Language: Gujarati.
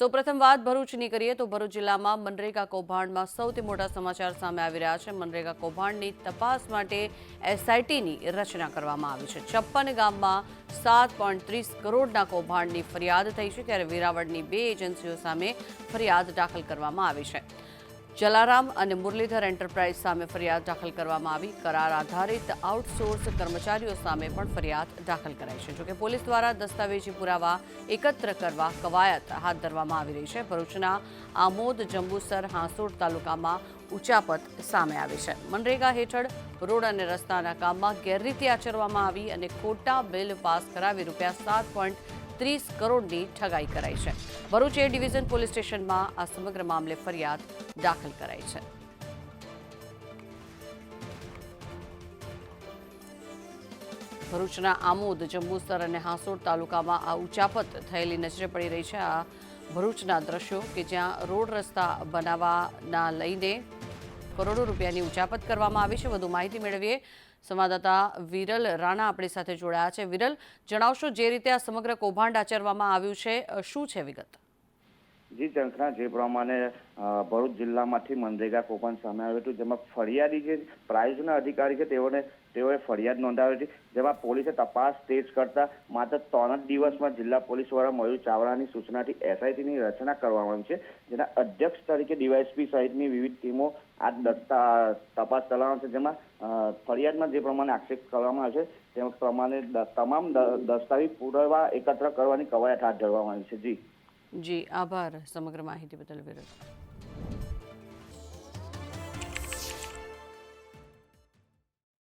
સૌપ્રથમ વાત ભરૂચની કરીએ તો ભરૂચ જિલ્લામાં મનરેગા કૌભાંડમાં સૌથી મોટા સમાચાર સામે આવી રહ્યા છે। મનરેગા કૌભાંડની તપાસ માટે એસઆઈટીની રચના કરવામાં આવી છે। 56 ગામમાં 7.30 કરોડના કૌભાંડની ફરિયાદ થઈ છે, ત્યારે વેરાવળની 2 એજન્સીઓ સામે ફરિયાદ દાખલ કરવામાં આવી છે। જલારામ અને મુરલીધર એન્ટરપ્રાઇઝ સામે ફરિયાદ દાખલ કરવામાં આવી। કરાર આધારિત આઉટસોર્સ કર્મચારીઓ સામે પણ ફરિયાદ દાખલ કરાઈ છે। જોકે પોલીસ દ્વારા દસ્તાવેજી પુરાવા એકત્ર કરવા કવાયત હાથ ધરવામાં આવી રહી છે। ભરૂચના આમોદ, જંબુસર, હાંસોટ તાલુકામાં ઉચાપત સામે આવી છે। મનરેગા હેઠળ રોડ અને રસ્તાના કામમાં ગેરરીતિ આચરવામાં આવી અને ખોટા બિલ પાસ કરાવી ₹7.30 કરોડની ઠગાઈ કરાઈ છે। ભરૂચ એ ડિવિઝન પોલીસ સ્ટેશનમાં આ સમગ્ર મામલે ફરિયાદ દાખલ કરાઈ છે। ભરૂચના આમોદ, જંબુસર અને હાંસોટ તાલુકામાં આ ઉચાપત થયેલી નજરે પડી રહી છે। આ ભરૂચના દ્રશ્યો કે જ્યાં રોડ રસ્તા બનાવવાના લઈને કરોડો રૂપિયાની ઉચાપત કરવામાં આવી છે। વધુ માહિતી મેળવીએ સંવાદદાતા વિરલ રાણા આપણી સાથે જોડાયા છે। વિરલ, જણાવશો જે રીતે આ સમગ્ર કૌભાંડ આચરવામાં આવ્યું છે, શું છે વિગત? જી ઝંખના, જે પ્રમાણે ભરૂચ જિલ્લામાંથી મનરેગા કૌભાંડ સામે આવ્યું હતું, જેમાં ફરિયાદી જે પ્રાઇઝના અધિકારી છે તેઓએ ફરિયાદ નોંધાવી હતી, જેમાં પોલીસે તપાસ તેજ કરતા માત્ર 3 જ દિવસમાં જિલ્લા પોલીસ વડા મયુર ચાવડાની સૂચનાથી એસઆઈટીની રચના કરવામાં આવી છે, જેના અધ્યક્ષ તરીકે ડીવાયએસપી સહિતની વિવિધ ટીમો આ તપાસ ચલાવવાની છે। જેમાં ફરિયાદમાં જે પ્રમાણે આક્ષેપ કરવામાં આવે છે તે પ્રમાણે તમામ દસ્તાવેજ પુરાવા એકત્ર કરવાની કવાયત હાથ ધરવામાં આવી છે। જી જી, આભાર સમગ્ર માહિતી બદલ વિરલ।